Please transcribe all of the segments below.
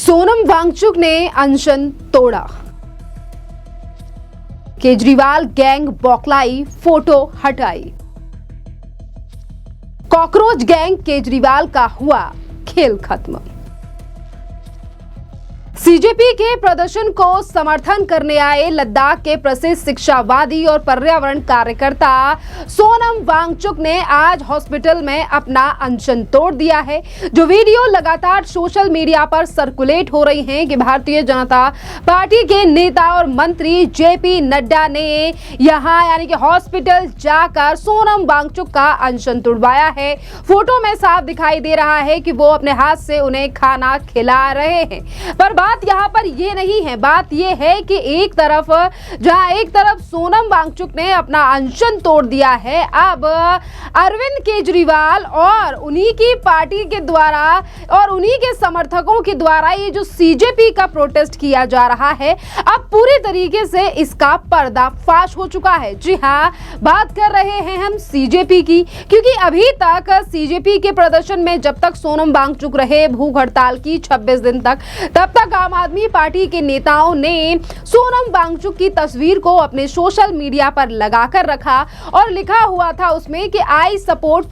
सोनम वांगचुक ने अनशन तोड़ा। केजरीवाल गैंग बौखलाई, फोटो हटाई। कॉकरोच गैंग केजरीवाल का हुआ खेल खत्म। सीजेपी के प्रदर्शन को समर्थन करने आए लद्दाख के प्रसिद्ध शिक्षावादी और पर्यावरण कार्यकर्ता सोनम वांगचुक ने आज हॉस्पिटल में अपना अनशन तोड़ दिया है। जो वीडियो लगातार सोशल मीडिया पर सर्कुलेट हो रही हैं कि भारतीय जनता पार्टी के नेता और मंत्री जेपी नड्डा ने यहां यानी कि हॉस्पिटल जाकर सोनम वांगचुक का अनशन तुड़वाया है। फोटो में साफ दिखाई दे रहा है कि वो अपने हाथ से उन्हें खाना खिला रहे हैं। पर बात यहाँ पर ये नहीं है, बात ये है कि एक तरफ सोनम वांगचुक ने अपना अनशन तोड़ दिया है, अब अरविंद केजरीवाल और उन्हीं की पार्टी के द्वारा और उन्हीं के समर्थकों के द्वारा ये जो सीजेपी का प्रोटेस्ट किया जा रहा है, अब पूरी तरीके से इसका पर्दाफाश हो चुका है। जी हाँ, बात कर रहे हैं हम सीजेपी की, क्योंकि अभी तक सीजेपी के प्रदर्शन में जब तक सोनम वांगचुक रहे भूख हड़ताल की 26 दिन तक, तब तक आम आदमी पार्टी के नेताओं ने सोनम वांगचुक की तस्वीर को अपने सोशल मीडिया पर लगाकर रखा और लिखा हुआ था उसमें कि आई सपोर्ट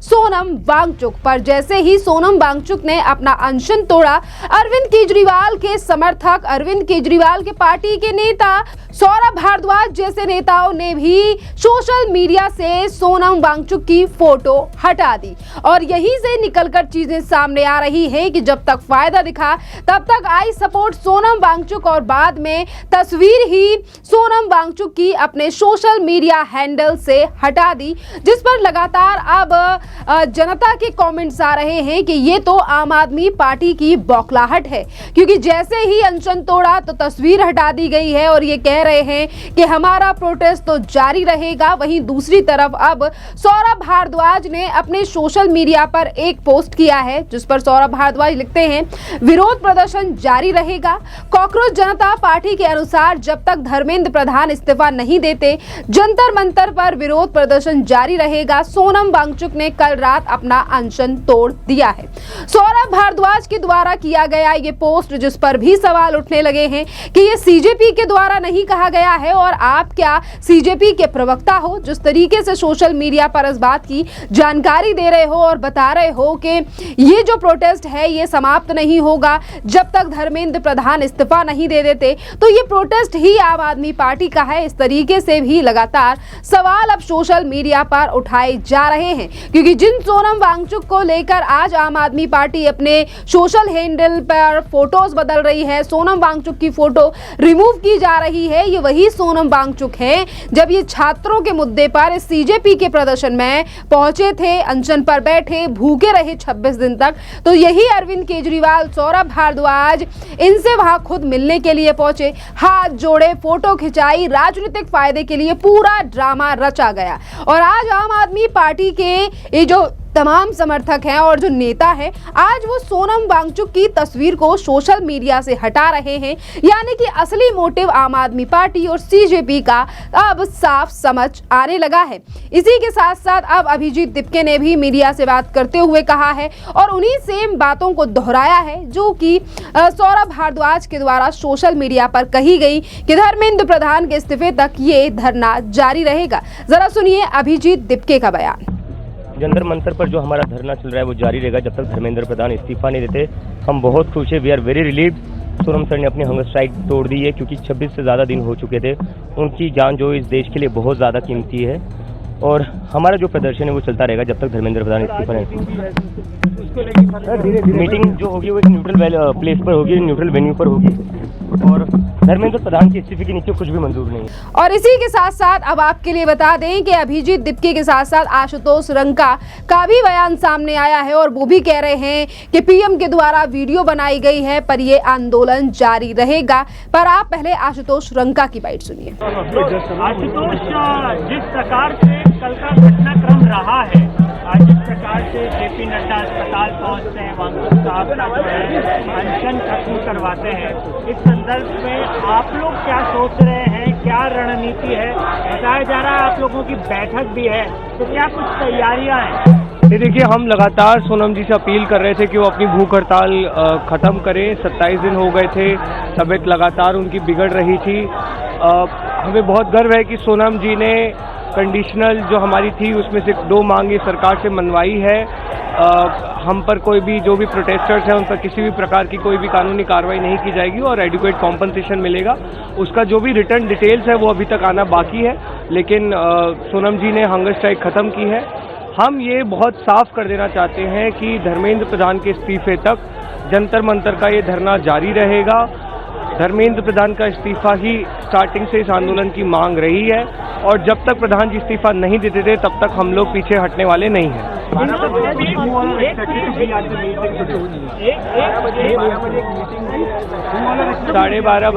सोनम वांगचुक। पर जैसे ही सोनम वांगचुक ने अपना अनशन तोड़ा, अरविंद केजरीवाल के समर्थक, अरविंद केजरीवाल के पार्टी के नेता सौरभ भारद्वाज जैसे नेताओं ने भी सोशल मीडिया से सोनम वांगचुक की फोटो हटा दी। और यहीं से निकलकर चीजें सामने आ रही है कि जब तक फायदा दिखा तब तक आई सपोर्ट सोनम वांगचुक, और बाद में तस्वीर ही सोनम वांगचुक की अपने सोशल मीडिया हैंडल से हटा दी, जिस पर लगातार अब जनता के कमेंट्स आ रहे हैं कि ये तो आम आदमी पार्टी की बौखलाहट है, क्योंकि जैसे ही अनशन तोड़ा तो तस्वीर हटा दी गई है और ये कह रहे हैं कि हमारा प्रोटेस्ट तो जारी रहेगा। वहीं दूसरी तरफ अब सौरभ भारद्वाज ने अपने सोशल मीडिया पर एक पोस्ट किया है, जिस पर सौरभ भारद्वाज लिखते हैं, विरोध प्रदर्शन जारी रहेगा। कॉकरोच जनता पार्टी के अनुसार जब तक धर्मेंद्र प्रधान इस्तीफा नहीं देते, जंतर मंतर पर विरोध प्रदर्शन जारी रहेगा। सोनम वांगचुक ने कल रात अपना अनशन तोड़ दिया है। सौरभ भारद्वाज के द्वारा किया गया ये पोस्ट, जिस पर भी सवाल उठने लगे हैं कि ये सीजेपी के द्वारा नहीं कहा गया है और आप क्या सीजेपी के प्रवक्ता हो, जिस तरीके से सोशल मीडिया पर इस बात की जानकारी दे रहे हो और बता रहे हो कि ये जो प्रोटेस्ट है ये समाप्त नहीं होगा जब तक धर्मेंद्र प्रधान इस्तीफा नहीं दे देते, तो ये प्रोटेस्ट ही आम आदमी पार्टी का है। इस तरीके से भी लगातार सवाल अब सोशल मीडिया पर उठाए जा रहे हैं, क्योंकि जिन सोनम वांगचुक को लेकर आज आम आदमी पार्टी अपने सोशल हैंडल पर फोटोज बदल रही है, सोनम वांगचुक की फोटो रिमूव की जा रही है, ये वही सोनम वांगचुक है जब ये छात्रों के मुद्दे पर सीजेपी के प्रदर्शन में पहुंचे थे, अनशन पर बैठे, भूखे रहे 26 दिन तक, तो यही अरविंद केजरीवाल, सौरभ भारद्वाज इनसे वहां खुद मिलने के लिए पहुंचे, हाथ जोड़े, फोटो खिंचाई, राजनीतिक फायदे के लिए पूरा ड्रामा रचा गया। और आज आम आदमी पार्टी के ये जो तमाम समर्थक हैं और जो नेता हैं, आज वो सोनम वांगचुक की तस्वीर को सोशल मीडिया से हटा रहे हैं, यानी कि असली मोटिव आम आदमी पार्टी और सीजेपी का अब साफ समझ आने लगा है। इसी के साथ साथ अब अभिजीत दिपके ने भी मीडिया से बात करते हुए कहा है और उन्हीं सेम बातों को दोहराया है जो कि सौरभ भारद्वाज के द्वारा सोशल मीडिया पर कही गई कि धर्मेंद्र प्रधान के इस्तीफे तक ये धरना जारी रहेगा। जरा सुनिए अभिजीत दिपके का बयान। जंतर मंतर पर जो हमारा धरना चल रहा है वो जारी रहेगा जब तक धर्मेंद्र प्रधान इस्तीफा नहीं देते। हम बहुत खुश है, we are very relieved. Sonam sir ने अपनी हंगर स्ट्राइक तोड़ दी है, क्योंकि 26 से ज़्यादा दिन हो चुके थे। उनकी जान जो इस देश के लिए बहुत ज़्यादा कीमती है, और हमारा जो प्रदर्शन है वो चलता रहेगा जब तक धर्मेंद्र प्रधान इस्तीफा नहीं देते। मीटिंग जो होगी वो एक न्यूट्रल प्लेस पर होगी, न्यूट्रल वेन्यू पर होगी, और धर्मेंद्र प्रधान के इस्तीफे के नीचे कुछ भी मंजूर नहीं है। और इसी के साथ साथ अब आपके लिए बता दें कि अभिजीत दिपके के साथ साथ आशुतोष रंका का भी बयान सामने आया है, और वो भी कह रहे हैं कि पीएम के द्वारा वीडियो बनाई गई है पर ये आंदोलन जारी रहेगा। पर आप पहले आशुतोष रंका की बाइट सुनिए। आशुतोष, जिस प्रकार से कल का घटनाक्रम रहा है, जिस प्रकार से जेपी नड्डा अस्पताल पहुंचते हैं, वांगचुक साहब का जो है अनशन खत्म करवाते हैं, इस संदर्भ में आप लोग क्या सोच रहे हैं, क्या रणनीति है? बताया जा रहा है आप लोगों की बैठक भी है, तो क्या कुछ तैयारियां हैं? देखिए, हम लगातार सोनम जी से अपील कर रहे थे कि वो अपनी भूख हड़ताल ख़त्म करें। 27 दिन हो गए थे, तबीयत लगातार उनकी बिगड़ रही थी। हमें बहुत गर्व है कि सोनम जी ने कंडीशनल जो हमारी थी उसमें से 2 मांगे सरकार से मनवाई है। हम पर कोई भी जो भी प्रोटेस्टर्स हैं उन पर किसी भी प्रकार की कोई भी कानूनी कार्रवाई नहीं की जाएगी और एडिक्वेट कॉम्पनसेशन मिलेगा। उसका जो भी रिटर्न डिटेल्स है वो अभी तक आना बाकी है, लेकिन सोनम जी ने हंगर स्ट्राइक ख़त्म की है। हम ये बहुत साफ कर देना चाहते हैं कि धर्मेंद्र प्रधान के इस्तीफे तक जंतर मंतर का ये धरना जारी रहेगा। धर्मेंद्र प्रधान का इस्तीफा ही स्टार्टिंग से इस आंदोलन की मांग रही है और जब तक प्रधान जी इस्तीफा नहीं देते थे तब तक हम लोग पीछे हटने वाले नहीं हैं। 12:30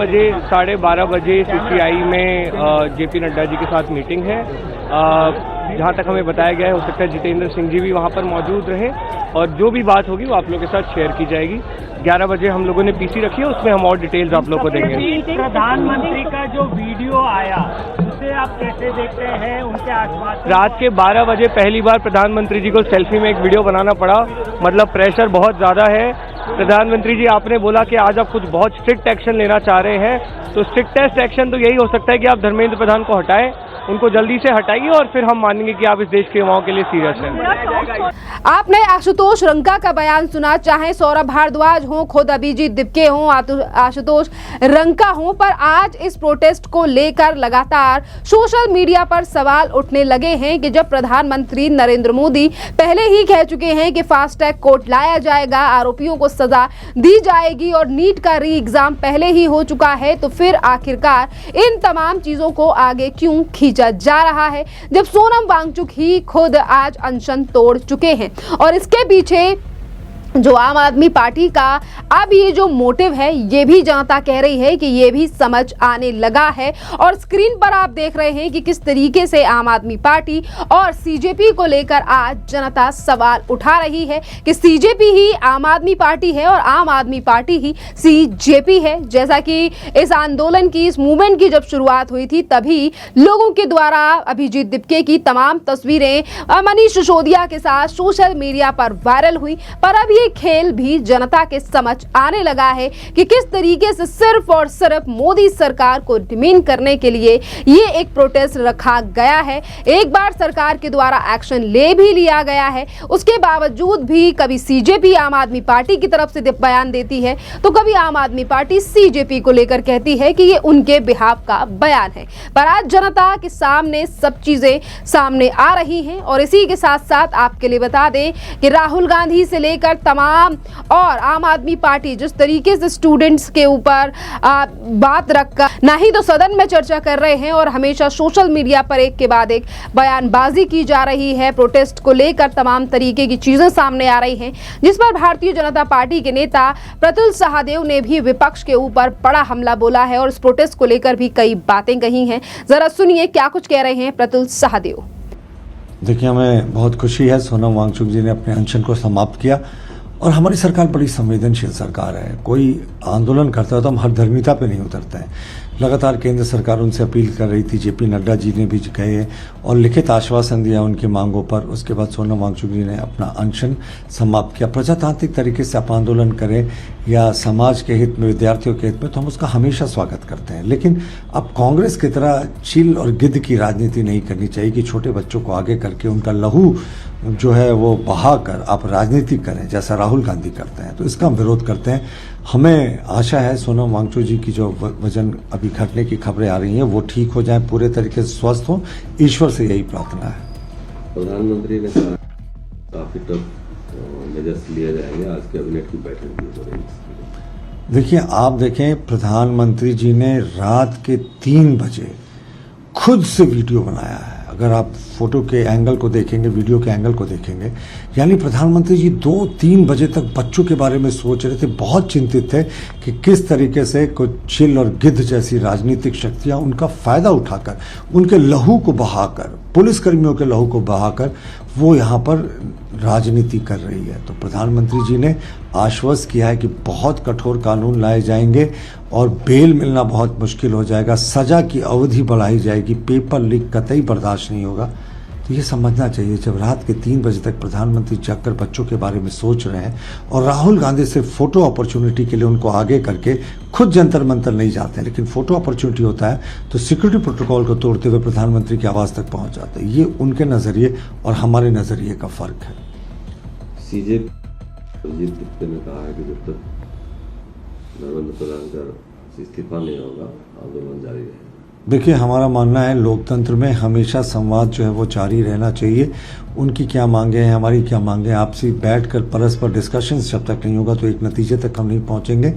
बजे CCI में जेपी नड्डा जी के साथ मीटिंग है। जहाँ तक हमें बताया गया है, हो सकता है जितेंद्र सिंह जी भी वहाँ पर मौजूद रहे और जो भी बात होगी वो आप लोगों के साथ शेयर की जाएगी। 11 बजे हम लोगों ने PC रखी है, उसमें हम और डिटेल्स आप लोगों को देंगे। प्रधानमंत्री का जो वीडियो आया उसे आप कैसे देखते हैं? उनके आसपास रात के 12 बजे पहली बार प्रधानमंत्री जी को सेल्फी में एक वीडियो बनाना पड़ा, मतलब प्रेशर बहुत ज़्यादा है। प्रधानमंत्री जी, आपने बोला कि आज आप कुछ बहुत स्ट्रिक्ट एक्शन लेना चाह रहे हैं, तो स्ट्रिक्टेस्ट एक्शन तो यही हो सकता है कि आप धर्मेंद्र प्रधान को हटाएं, उनको जल्दी से हटाइए और फिर हम मानेंगे कि आप इस देश के युवाओं के लिए सीरियस हैं। आपने आशुतोष रंका का बयान सुना, चाहे सौरभ भारद्वाज हो, खुद अभिजीत दिपके हो, आशुतोष रंका हो, पर आज इस प्रोटेस्ट को लेकर लगातार सोशल मीडिया पर सवाल उठने लगे हैं कि जब प्रधानमंत्री नरेंद्र मोदी पहले ही कह चुके हैं कि फास्टैग कोर्ट लाया जाएगा, आरोपियों को सजा दी जाएगी और नीट का री एग्जाम पहले ही हो चुका है, तो फिर आखिरकार इन तमाम चीजों को आगे क्यों खींचा जा रहा है, जब सोनम वांगचुक ही खुद आज अनशन तोड़ चुके हैं। और इसके पीछे जो आम आदमी पार्टी का अब ये जो मोटिव है, ये भी जनता कह रही है कि ये भी समझ आने लगा है। और स्क्रीन पर आप देख रहे हैं कि किस तरीके से आम आदमी पार्टी और CJP को लेकर आज जनता सवाल उठा रही है कि CJP ही आम आदमी पार्टी है और आम आदमी पार्टी ही CJP है। जैसा कि इस आंदोलन की, इस मूवमेंट की जब शुरुआत हुई थी, तभी लोगों के द्वारा अभिजीत दिपके की तमाम तस्वीरें मनीष सिसोदिया के साथ सोशल मीडिया पर वायरल हुई। पर अब खेल भी जनता के समझ आने लगा है कि किस तरीके से सिर्फ और सिर्फ मोदी सरकार को डिमीन करने के लिए ये एक प्रोटेस्ट रखा गया है। एक बार सरकार के द्वारा एक्शन ले भी लिया गया है, उसके बावजूद भी कभी CJP आम आदमी पार्टी की तरफ से बयान देती है, तो कभी आम आदमी पार्टी CJP को लेकर कहती है कि ये उनके बिहाफ का बयान है। पर आज जनता के सामने सब चीजें सामने आ रही हैं और इसी के साथ साथ आपके लिए बता दें कि राहुल गांधी से लेकर तमाम और आम आदमी पार्टी जिस तरीके से स्टूडेंट्स के ऊपर बात रखकर ना ही तो सदन में चर्चा कर रहे हैं और हमेशा सोशल मीडिया पर एक के बाद एक बयानबाजी की जा रही है, प्रोटेस्ट को लेकर तमाम तरीके की चीजें सामने आ रही हैं, जिस पर भारतीय जनता पार्टी के नेता प्रतुल सहदेव ने भी विपक्ष के ऊपर बड़ा हमला बोला है और इस प्रोटेस्ट को लेकर भी कई बातें कही हैं। जरा सुनिए क्या कुछ कह रहे हैं प्रतुल सहदेव। देखिए, हमें बहुत खुशी है, सोनम वांगचुक जी ने अपने अनशन को समाप्त किया और हमारी सरकार बड़ी संवेदनशील सरकार है। कोई आंदोलन करता है तो हम हर धर्मिता पे नहीं उतरते हैं। लगातार केंद्र सरकार उनसे अपील कर रही थी, JP नड्डा जी ने भी कहे और लिखित आश्वासन दिया उनकी मांगों पर। उसके बाद सोनम वांगचुक जी ने अपना अनशन समाप्त किया। प्रजातांत्रिक तरीके से आप आंदोलन करें या समाज के हित में, विद्यार्थियों के हित में, तो हम उसका हमेशा स्वागत करते हैं। लेकिन अब कांग्रेस की तरह चील और गिद्ध की राजनीति नहीं करनी चाहिए कि छोटे बच्चों को आगे करके उनका लहू जो है वो बहाकर आप राजनीति करें, जैसा राहुल गांधी करते हैं। तो इसका हम विरोध करते हैं। हमें आशा है सोनम वांगचुक जी की जो वजन अभी घटने की खबरें आ रही हैं वो ठीक हो जाए, पूरे तरीके से स्वस्थ हो, ईश्वर से यही प्रार्थना है। प्रधानमंत्री ने कहा काफी टफ मेजर्स लिए जाएंगे, आज कैबिनेट की बैठक भी हो रही है। देखिए, आप देखें, प्रधानमंत्री जी ने रात के 3 बजे खुद से वीडियो बनाया है। अगर आप फोटो के एंगल को देखेंगे, वीडियो के एंगल को देखेंगे, यानी प्रधानमंत्री जी 2-3 बजे तक बच्चों के बारे में सोच रहे थे, बहुत चिंतित थे कि किस तरीके से कुछ चिल और गिद्ध जैसी राजनीतिक शक्तियां उनका फायदा उठाकर, उनके लहू को बहाकर, पुलिसकर्मियों के लहू को बहाकर वो यहाँ पर राजनीति कर रही है। तो प्रधानमंत्री जी ने आश्वस्त किया है कि बहुत कठोर कानून लाए जाएंगे और बेल मिलना बहुत मुश्किल हो जाएगा, सजा की अवधि बढ़ाई जाएगी, पेपर लीक कतई बर्दाश्त नहीं होगा। तो ये समझना चाहिए, जब रात के 3 बजे तक प्रधानमंत्री जागकर बच्चों के बारे में सोच रहे हैं और राहुल गांधी सिर्फ फोटो अपॉर्चुनिटी के लिए उनको आगे करके खुद जंतर मंतर नहीं जाते हैं, लेकिन फोटो अपॉर्चुनिटी होता है तो सिक्योरिटी प्रोटोकॉल को तोड़ते हुए प्रधानमंत्री की आवाज़ तक पहुंच जाते हैं। ये उनके नज़रिए और हमारे नज़रिए का फ़र्क है। सीजे अजीत गुप्ता ने कहा है कि जब तक धर्मेंद्र प्रधान का इस्तीफा नहीं होगा आंदोलन जारी रहेगा। देखिए, हमारा मानना है लोकतंत्र में हमेशा संवाद जो है वो जारी रहना चाहिए। उनकी क्या मांगे हैं, हमारी क्या मांगे हैं, आपसी बैठकर परस्पर डिस्कशंस जब तक नहीं होगा तो एक नतीजे तक हम नहीं पहुंचेंगे।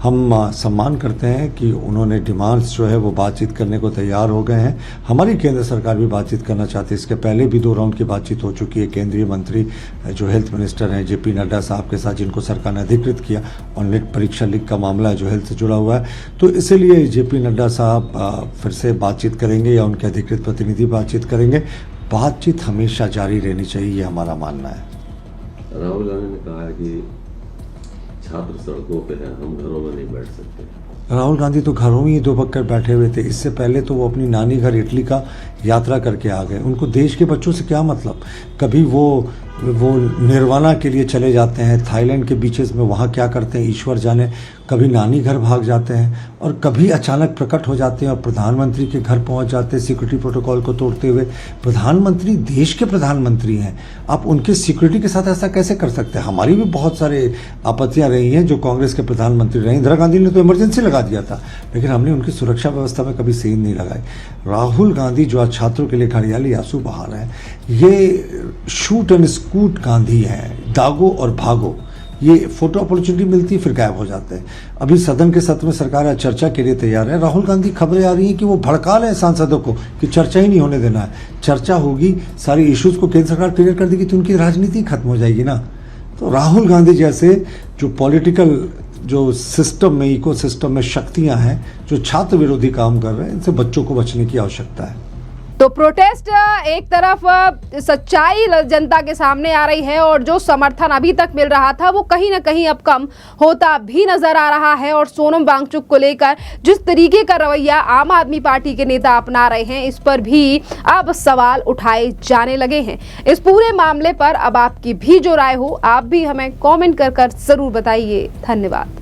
हम सम्मान करते हैं कि उन्होंने डिमांड्स जो है वो बातचीत करने को तैयार हो गए हैं। हमारी केंद्र सरकार भी बातचीत करना चाहती है। इसके पहले भी 2 राउंड की बातचीत हो चुकी है। केंद्रीय मंत्री जो हेल्थ मिनिस्टर हैं JP नड्डा साहब के साथ, जिनको सरकार ने अधिकृत किया, और नेट परीक्षा लीक का मामला है जो हेल्थ से जुड़ा हुआ है, तो इसीलिए JP नड्डा साहब फिर से बातचीत करेंगे या उनके अधिकृत प्रतिनिधि बातचीत करेंगे। बातचीत हमेशा जारी रहनी चाहिए, ये हमारा मानना है। राहुल गांधी ने कहा है कि छात्र सड़कों पे हैं, हम घरों में नहीं बैठ सकते। राहुल गांधी तो घरों में ही दुबक कर बैठे हुए थे। इससे पहले तो वो अपनी नानी घर इटली का यात्रा करके आ गए। उनको देश के बच्चों से क्या मतलब। कभी वो निर्वाणा के लिए चले जाते हैं थाईलैंड के बीचेस में, वहाँ क्या करते हैं ईश्वर जाने। कभी नानी घर भाग जाते हैं और कभी अचानक प्रकट हो जाते हैं और प्रधानमंत्री के घर पहुंच जाते हैं सिक्योरिटी प्रोटोकॉल को तोड़ते हुए। प्रधानमंत्री देश के प्रधानमंत्री हैं, आप उनके सिक्योरिटी के साथ ऐसा कैसे कर सकते हैं। हमारी भी बहुत सारे आपत्तियां रही हैं जो कांग्रेस के प्रधानमंत्री रहे। इंदिरा गांधी ने तो इमरजेंसी लगा दिया था, लेकिन हमने उनकी सुरक्षा व्यवस्था में कभी सेंध नहीं लगाई। राहुल गांधी जो आज छात्रों के लिए घड़ियाली आंसू बहा रहे हैं, ये शूट एंड स्कूट गांधी हैं, दागो और भागो। ये फोटो अपॉर्चुनिटी मिलती है फिर गायब हो जाते हैं। अभी सदन के सत्र में सरकार आज चर्चा के लिए तैयार है। राहुल गांधी खबरें आ रही हैं कि वो भड़का रहे हैं सांसदों को कि चर्चा ही नहीं होने देना है। चर्चा होगी, सारी इश्यूज को केंद्र सरकार क्लियर कर देगी तो उनकी राजनीति खत्म हो जाएगी ना। तो राहुल गांधी जैसे जो पॉलिटिकल जो सिस्टम में, इको सिस्टम में शक्तियां हैं जो छात्र विरोधी काम कर रहे हैं, इनसे बच्चों को बचने की आवश्यकता है। तो प्रोटेस्ट एक तरफ सच्चाई जनता के सामने आ रही है और जो समर्थन अभी तक मिल रहा था वो कहीं ना कहीं अब कम होता भी नजर आ रहा है। और सोनम वांगचुक को लेकर जिस तरीके का रवैया आम आदमी पार्टी के नेता अपना रहे हैं, इस पर भी अब सवाल उठाए जाने लगे हैं। इस पूरे मामले पर अब आपकी भी जो राय हो, आप भी हमें कमेंट कर जरूर बताइए। धन्यवाद।